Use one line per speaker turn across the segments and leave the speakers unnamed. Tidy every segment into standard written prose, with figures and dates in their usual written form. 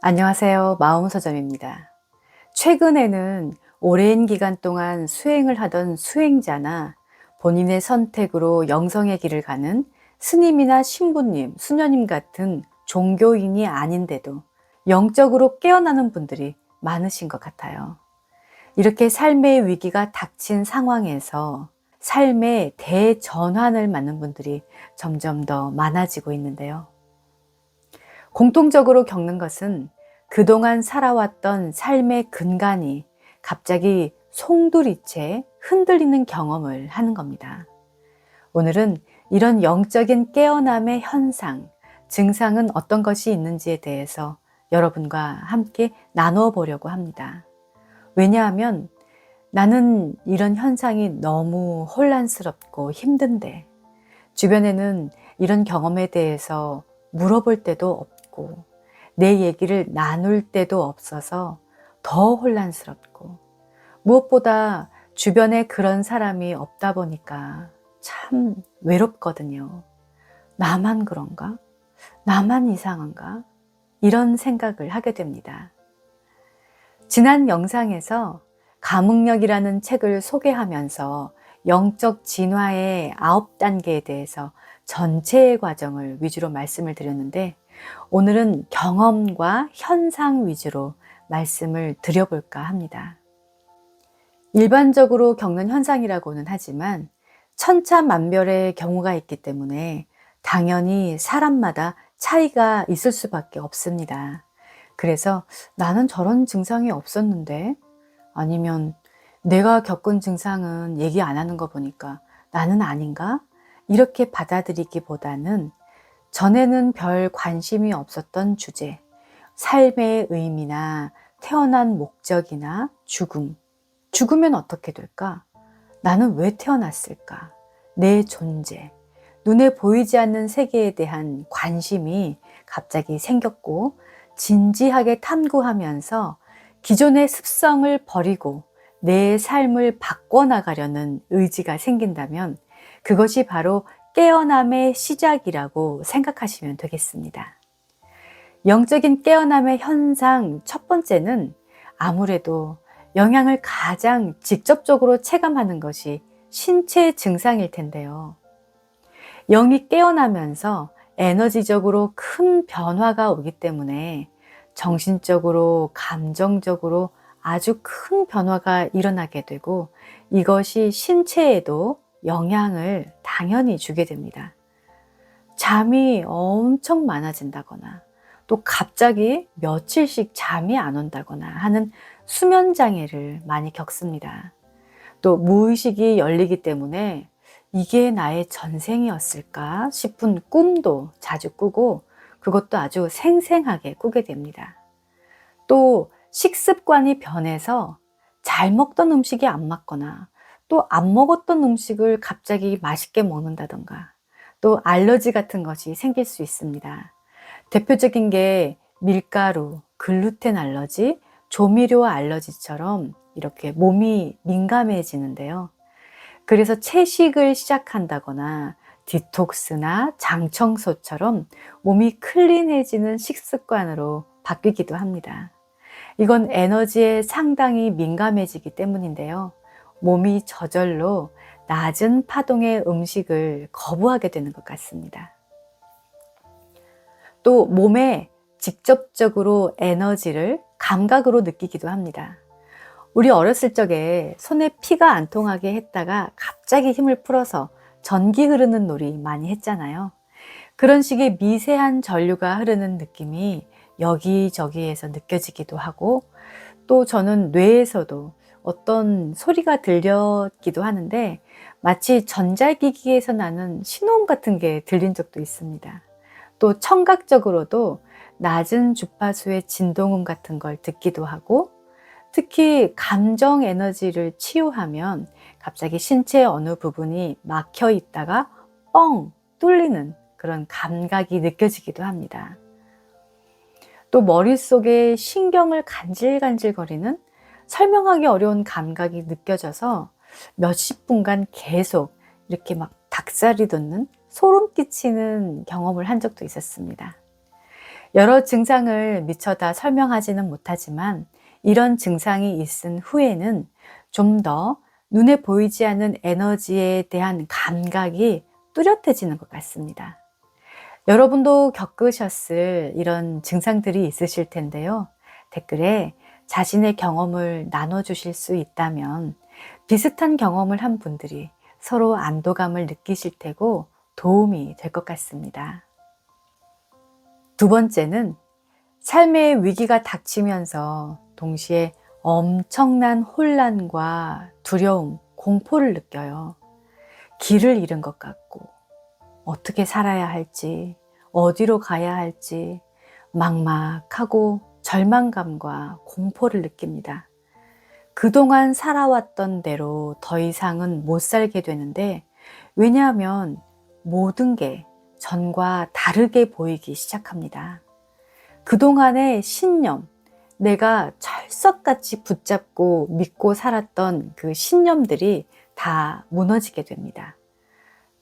안녕하세요. 마음서점입니다. 최근에는 오랜 기간 동안 수행을 하던 수행자나 본인의 선택으로 영성의 길을 가는 스님이나 신부님, 수녀님 같은 종교인이 아닌데도 영적으로 깨어나는 분들이 많으신 것 같아요. 이렇게 삶의 위기가 닥친 상황에서 삶의 대전환을 맞는 분들이 점점 더 많아지고 있는데요. 공통적으로 겪는 것은 그동안 살아왔던 삶의 근간이 갑자기 송두리째 흔들리는 경험을 하는 겁니다. 오늘은 이런 영적인 깨어남의 현상, 증상은 어떤 것이 있는지에 대해서 여러분과 함께 나누어 보려고 합니다. 왜냐하면 나는 이런 현상이 너무 혼란스럽고 힘든데 주변에는 이런 경험에 대해서 물어볼 때도 없고 내 얘기를 나눌 때도 없어서 더 혼란스럽고 무엇보다 주변에 그런 사람이 없다 보니까 참 외롭거든요. 나만 그런가? 나만 이상한가? 이런 생각을 하게 됩니다. 지난 영상에서 감흥력이라는 책을 소개하면서 영적 진화의 9단계에 대해서 전체의 과정을 위주로 말씀을 드렸는데 오늘은 경험과 현상 위주로 말씀을 드려볼까 합니다. 일반적으로 겪는 현상이라고는 하지만 천차만별의 경우가 있기 때문에 당연히 사람마다 차이가 있을 수밖에 없습니다. 그래서 나는 저런 증상이 없었는데 아니면 내가 겪은 증상은 얘기 안 하는 거 보니까 나는 아닌가? 이렇게 받아들이기보다는 전에는 별 관심이 없었던 주제, 삶의 의미나 태어난 목적이나 죽음, 죽으면 어떻게 될까? 나는 왜 태어났을까? 내 존재, 눈에 보이지 않는 세계에 대한 관심이 갑자기 생겼고 진지하게 탐구하면서 기존의 습성을 버리고 내 삶을 바꿔나가려는 의지가 생긴다면 그것이 바로 깨어남의 시작이라고 생각하시면 되겠습니다. 영적인 깨어남의 현상 첫 번째는 아무래도 영향을 가장 직접적으로 체감하는 것이 신체 증상일 텐데요. 영이 깨어나면서 에너지적으로 큰 변화가 오기 때문에 정신적으로, 감정적으로 아주 큰 변화가 일어나게 되고 이것이 신체에도 영향을 당연히 주게 됩니다. 잠이 엄청 많아진다거나 또 갑자기 며칠씩 잠이 안 온다거나 하는 수면 장애를 많이 겪습니다. 또 무의식이 열리기 때문에 이게 나의 전생이었을까 싶은 꿈도 자주 꾸고 그것도 아주 생생하게 꾸게 됩니다. 또 식습관이 변해서 잘 먹던 음식이 안 맞거나 또 안 먹었던 음식을 갑자기 맛있게 먹는다던가 또 알러지 같은 것이 생길 수 있습니다. 대표적인 게 밀가루, 글루텐 알러지, 조미료 알러지처럼 이렇게 몸이 민감해지는데요. 그래서 채식을 시작한다거나 디톡스나 장청소처럼 몸이 클린해지는 식습관으로 바뀌기도 합니다. 이건 에너지에 상당히 민감해지기 때문인데요. 몸이 저절로 낮은 파동의 음식을 거부하게 되는 것 같습니다. 또 몸에 직접적으로 에너지를 감각으로 느끼기도 합니다. 우리 어렸을 적에 손에 피가 안 통하게 했다가 갑자기 힘을 풀어서 전기 흐르는 놀이 많이 했잖아요. 그런 식의 미세한 전류가 흐르는 느낌이 여기저기에서 느껴지기도 하고 또 저는 뇌에서도 어떤 소리가 들렸기도 하는데 마치 전자기기에서 나는 신호음 같은 게 들린 적도 있습니다. 또 청각적으로도 낮은 주파수의 진동음 같은 걸 듣기도 하고 특히 감정 에너지를 치유하면 갑자기 신체 어느 부분이 막혀 있다가 뻥 뚫리는 그런 감각이 느껴지기도 합니다. 또 머릿속에 신경을 간질간질거리는 설명하기 어려운 감각이 느껴져서 몇십 분간 계속 이렇게 막 닭살이 돋는 소름 끼치는 경험을 한 적도 있었습니다. 여러 증상을 미처 다 설명하지는 못하지만 이런 증상이 있은 후에는 좀 더 눈에 보이지 않는 에너지에 대한 감각이 뚜렷해지는 것 같습니다. 여러분도 겪으셨을 이런 증상들이 있으실 텐데요. 댓글에 자신의 경험을 나눠주실 수 있다면 비슷한 경험을 한 분들이 서로 안도감을 느끼실 테고 도움이 될 것 같습니다. 두 번째는 삶의 위기가 닥치면서 동시에 엄청난 혼란과 두려움, 공포를 느껴요. 길을 잃은 것 같고, 어떻게 살아야 할지, 어디로 가야 할지, 막막하고 절망감과 공포를 느낍니다. 그동안 살아왔던 대로 더 이상은 못 살게 되는데, 왜냐하면 모든 게 전과 다르게 보이기 시작합니다. 그동안의 신념, 내가 철석같이 붙잡고 믿고 살았던 그 신념들이 다 무너지게 됩니다.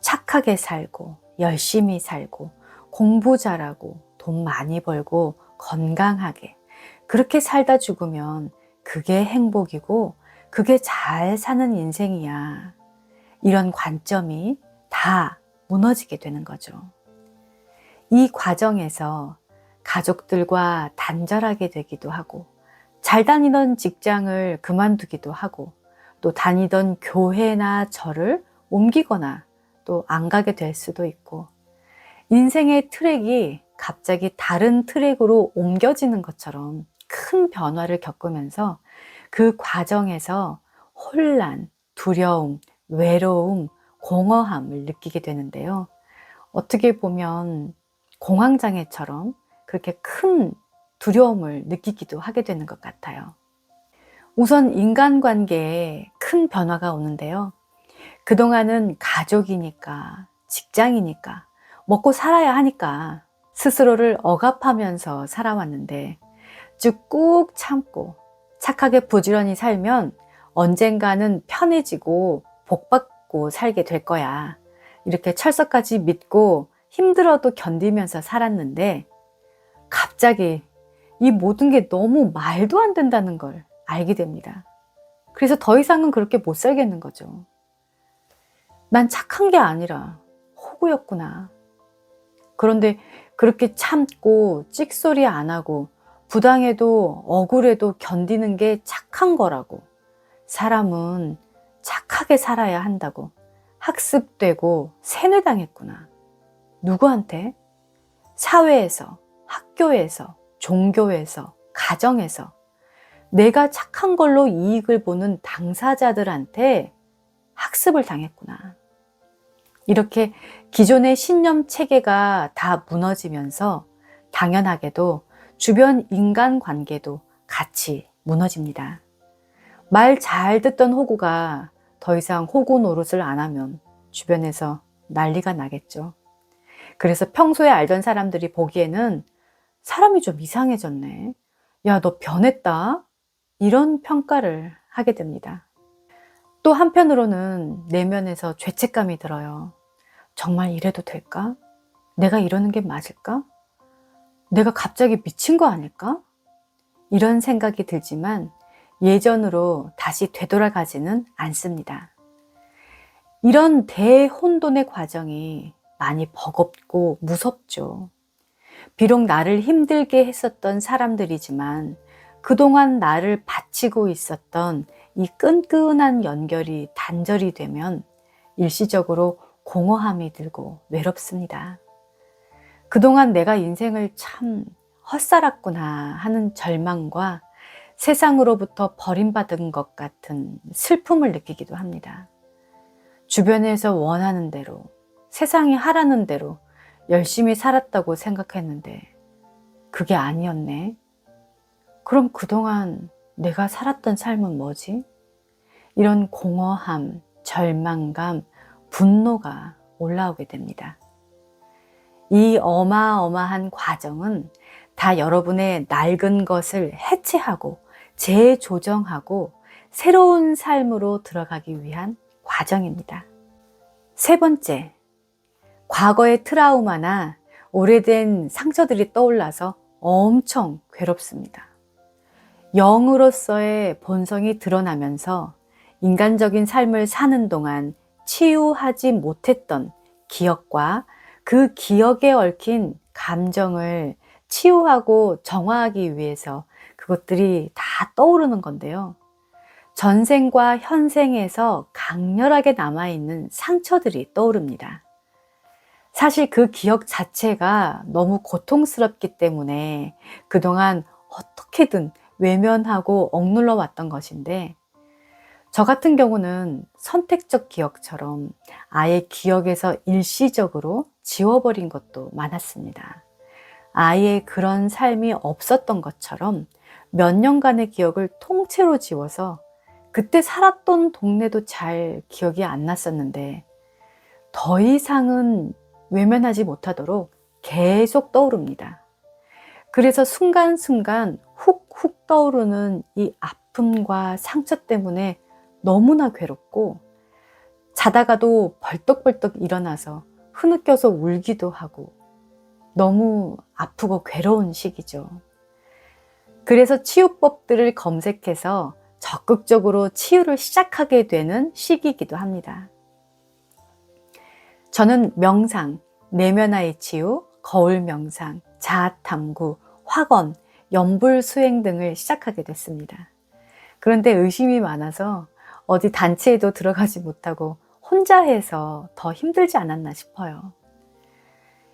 착하게 살고, 열심히 살고, 공부 잘하고, 돈 많이 벌고, 건강하게 그렇게 살다 죽으면 그게 행복이고 그게 잘 사는 인생이야. 이런 관점이 다 무너지게 되는 거죠. 이 과정에서 가족들과 단절하게 되기도 하고, 잘 다니던 직장을 그만두기도 하고, 또 다니던 교회나 절을 옮기거나 또 안 가게 될 수도 있고, 인생의 트랙이 갑자기 다른 트랙으로 옮겨지는 것처럼 큰 변화를 겪으면서 그 과정에서 혼란, 두려움, 외로움, 공허함을 느끼게 되는데요. 어떻게 보면 공황장애처럼 그렇게 큰 두려움을 느끼기도 하게 되는 것 같아요. 우선 인간관계에 큰 변화가 오는데요. 그동안은 가족이니까, 직장이니까, 먹고 살아야 하니까 스스로를 억압하면서 살아왔는데 쭉 꾹 참고 착하게 부지런히 살면 언젠가는 편해지고 복받고 살게 될 거야. 이렇게 철석까지 믿고 힘들어도 견디면서 살았는데 갑자기 이 모든 게 너무 말도 안 된다는 걸 알게 됩니다. 그래서 더 이상은 그렇게 못 살겠는 거죠. 난 착한 게 아니라 호구였구나. 그런데 그렇게 참고 찍소리 안 하고 부당해도 억울해도 견디는 게 착한 거라고, 사람은 착하게 살아야 한다고 학습되고 세뇌당했구나. 누구한테? 사회에서, 학교에서, 종교에서, 가정에서 내가 착한 걸로 이익을 보는 당사자들한테 학습을 당했구나. 이렇게 기존의 신념 체계가 다 무너지면서 당연하게도 주변 인간관계도 같이 무너집니다. 말 잘 듣던 호구가 더 이상 호구 노릇을 안 하면 주변에서 난리가 나겠죠. 그래서 평소에 알던 사람들이 보기에는 사람이 좀 이상해졌네. 야, 너 변했다. 이런 평가를 하게 됩니다. 또 한편으로는 내면에서 죄책감이 들어요. 정말 이래도 될까? 내가 이러는 게 맞을까? 내가 갑자기 미친 거 아닐까? 이런 생각이 들지만 예전으로 다시 되돌아가지는 않습니다. 이런 대혼돈의 과정이 많이 버겁고 무섭죠. 비록 나를 힘들게 했었던 사람들이지만 그동안 나를 바치고 있었던 이 끈끈한 연결이 단절이 되면 일시적으로 공허함이 들고 외롭습니다. 그동안 내가 인생을 참 헛살았구나 하는 절망과 세상으로부터 버림받은 것 같은 슬픔을 느끼기도 합니다. 주변에서 원하는 대로, 세상이 하라는 대로 열심히 살았다고 생각했는데 그게 아니었네. 그럼 그동안 내가 살았던 삶은 뭐지? 이런 공허함, 절망감, 분노가 올라오게 됩니다. 이 어마어마한 과정은 다 여러분의 낡은 것을 해체하고 재조정하고 새로운 삶으로 들어가기 위한 과정입니다. 세 번째, 과거의 트라우마나 오래된 상처들이 떠올라서 엄청 괴롭습니다. 영으로서의 본성이 드러나면서 인간적인 삶을 사는 동안 치유하지 못했던 기억과 그 기억에 얽힌 감정을 치유하고 정화하기 위해서 그것들이 다 떠오르는 건데요. 전생과 현생에서 강렬하게 남아있는 상처들이 떠오릅니다. 사실 그 기억 자체가 너무 고통스럽기 때문에 그동안 어떻게든 외면하고 억눌러 왔던 것인데, 저 같은 경우는 선택적 기억처럼 아예 기억에서 일시적으로 지워버린 것도 많았습니다. 아예 그런 삶이 없었던 것처럼 몇 년간의 기억을 통째로 지워서 그때 살았던 동네도 잘 기억이 안 났었는데, 더 이상은 외면하지 못하도록 계속 떠오릅니다. 그래서 순간순간 훅훅 떠오르는 이 아픔과 상처 때문에 너무나 괴롭고, 자다가도 벌떡벌떡 일어나서 흐느껴서 울기도 하고 너무 아프고 괴로운 시기죠. 그래서 치유법들을 검색해서 적극적으로 치유를 시작하게 되는 시기이기도 합니다. 저는 명상, 내면화의 치유, 거울 명상, 자아 탐구, 확언, 연불 수행 등을 시작하게 됐습니다. 그런데 의심이 많아서 어디 단체에도 들어가지 못하고 혼자 해서 더 힘들지 않았나 싶어요.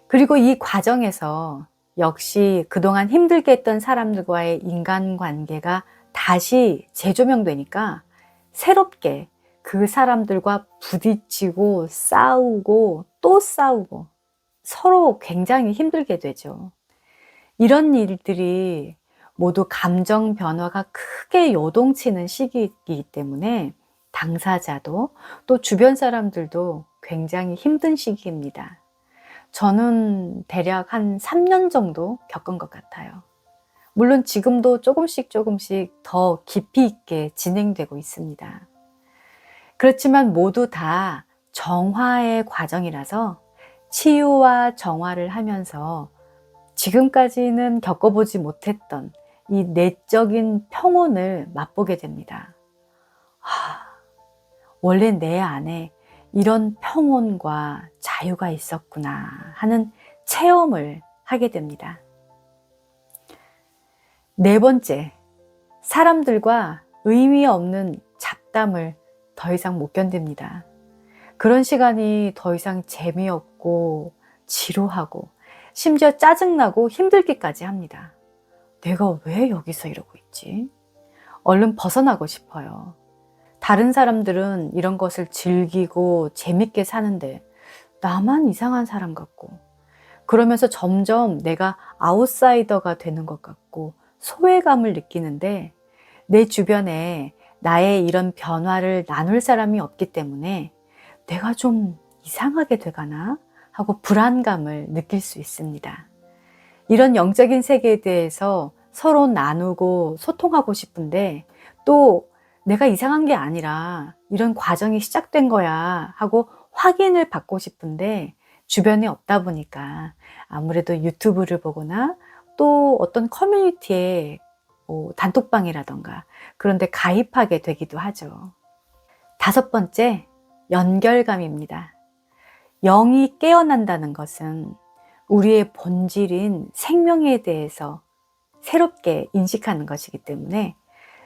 그리고 이 과정에서 역시 그동안 힘들게 했던 사람들과의 인간관계가 다시 재조명되니까 새롭게 그 사람들과 부딪히고 싸우고 또 싸우고 서로 굉장히 힘들게 되죠. 이런 일들이 모두 감정 변화가 크게 요동치는 시기이기 때문에 당사자도 또 주변 사람들도 굉장히 힘든 시기입니다. 저는 대략 한 3년 정도 겪은 것 같아요. 물론 지금도 조금씩 더 깊이 있게 진행되고 있습니다. 그렇지만 모두 다 정화의 과정이라서 치유와 정화를 하면서 지금까지는 겪어보지 못했던 이 내적인 평온을 맛보게 됩니다. 원래 내 안에 이런 평온과 자유가 있었구나 하는 체험을 하게 됩니다. 네 번째, 사람들과 의미 없는 잡담을 더 이상 못 견딥니다. 그런 시간이 더 이상 재미없고 지루하고 심지어 짜증나고 힘들기까지 합니다. 내가 왜 여기서 이러고 있지? 얼른 벗어나고 싶어요. 다른 사람들은 이런 것을 즐기고 재밌게 사는데 나만 이상한 사람 같고, 그러면서 점점 내가 아웃사이더가 되는 것 같고 소외감을 느끼는데, 내 주변에 나의 이런 변화를 나눌 사람이 없기 때문에 내가 좀 이상하게 돼가나 하고 불안감을 느낄 수 있습니다. 이런 영적인 세계에 대해서 서로 나누고 소통하고 싶은데, 또 내가 이상한 게 아니라 이런 과정이 시작된 거야 하고 확인을 받고 싶은데 주변에 없다 보니까 아무래도 유튜브를 보거나 또 어떤 커뮤니티에 단톡방이라던가 그런 데 가입하게 되기도 하죠. 다섯 번째, 연결감입니다. 영이 깨어난다는 것은 우리의 본질인 생명에 대해서 새롭게 인식하는 것이기 때문에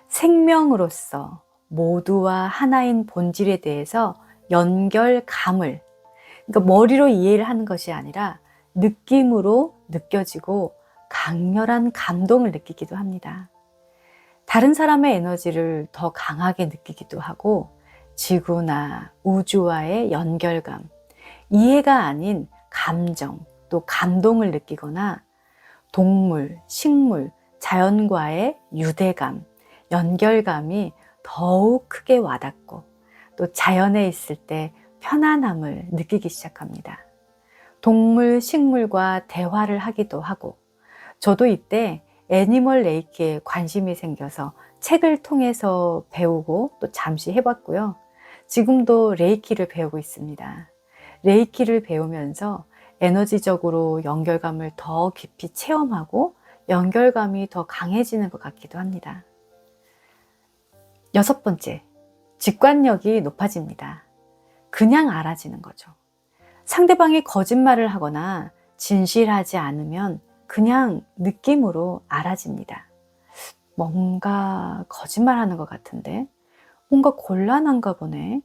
생명으로서 모두와 하나인 본질에 대해서 연결감을, 그러니까 머리로 이해를 하는 것이 아니라 느낌으로 느껴지고 강렬한 감동을 느끼기도 합니다. 다른 사람의 에너지를 더 강하게 느끼기도 하고, 지구나 우주와의 연결감, 이해가 아닌 감정, 또 감동을 느끼거나 동물, 식물, 자연과의 유대감, 연결감이 더욱 크게 와닿고 또 자연에 있을 때 편안함을 느끼기 시작합니다. 동물, 식물과 대화를 하기도 하고, 저도 이때 애니멀 레이키에 관심이 생겨서 책을 통해서 배우고 또 잠시 해봤고요. 지금도 레이키를 배우고 있습니다. 레이키를 배우면서 에너지적으로 연결감을 더 깊이 체험하고 연결감이 더 강해지는 것 같기도 합니다. 6번째, 직관력이 높아집니다. 그냥 알아지는 거죠. 상대방이 거짓말을 하거나 진실하지 않으면 그냥 느낌으로 알아집니다. 뭔가 거짓말하는 것 같은데, 뭔가 곤란한가 보네.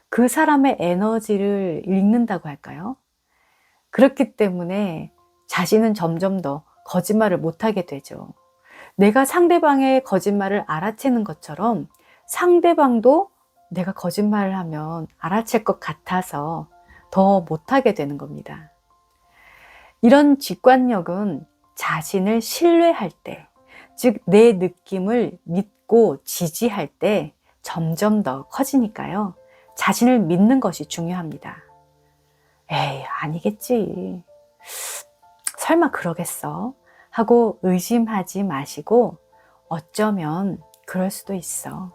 그 사람의 에너지를 읽는다고 할까요? 그렇기 때문에 자신은 점점 더 거짓말을 못하게 되죠. 내가 상대방의 거짓말을 알아채는 것처럼 상대방도 내가 거짓말을 하면 알아챌 것 같아서 더 못하게 되는 겁니다. 이런 직관력은 자신을 신뢰할 때, 즉 내 느낌을 믿고 지지할 때 점점 더 커지니까요. 자신을 믿는 것이 중요합니다. 에이, 아니겠지. 설마 그러겠어? 하고 의심하지 마시고 어쩌면 그럴 수도 있어.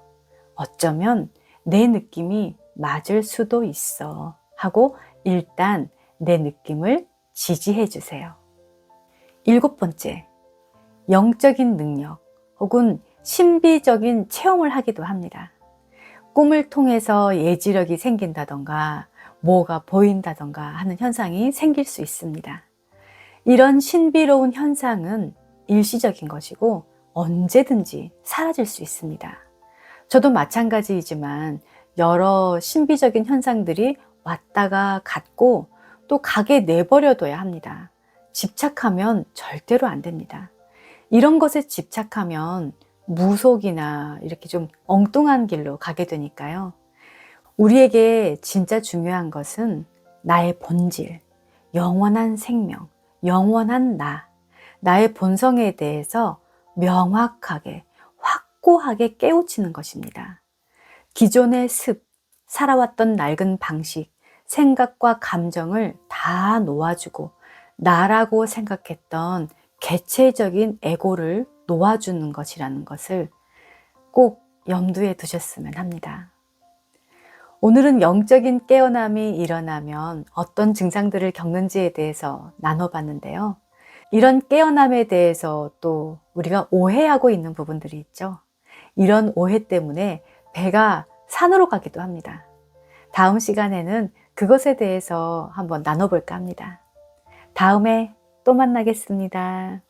어쩌면 내 느낌이 맞을 수도 있어. 하고 일단 내 느낌을 지지해 주세요. 7번째, 영적인 능력 혹은 신비적인 체험을 하기도 합니다. 꿈을 통해서 예지력이 생긴다던가 뭐가 보인다던가 하는 현상이 생길 수 있습니다. 이런 신비로운 현상은 일시적인 것이고 언제든지 사라질 수 있습니다. 저도 마찬가지이지만 여러 신비적인 현상들이 왔다가 갔고 또 가게 내버려둬야 합니다. 집착하면 절대로 안 됩니다. 이런 것에 집착하면 무속이나 이렇게 좀 엉뚱한 길로 가게 되니까요. 우리에게 진짜 중요한 것은 나의 본질, 영원한 생명, 영원한 나의 본성에 대해서 명확하게, 확고하게 깨우치는 것입니다. 기존의 살아왔던 낡은 방식, 생각과 감정을 다 놓아주고 나라고 생각했던 개체적인 에고를 놓아주는 것이라는 것을 꼭 염두에 두셨으면 합니다. 오늘은 영적인 깨어남이 일어나면 어떤 증상들을 겪는지에 대해서 나눠봤는데요. 이런 깨어남에 대해서 또 우리가 오해하고 있는 부분들이 있죠. 이런 오해 때문에 배가 산으로 가기도 합니다. 다음 시간에는 그것에 대해서 한번 나눠볼까 합니다. 다음에 또 만나겠습니다.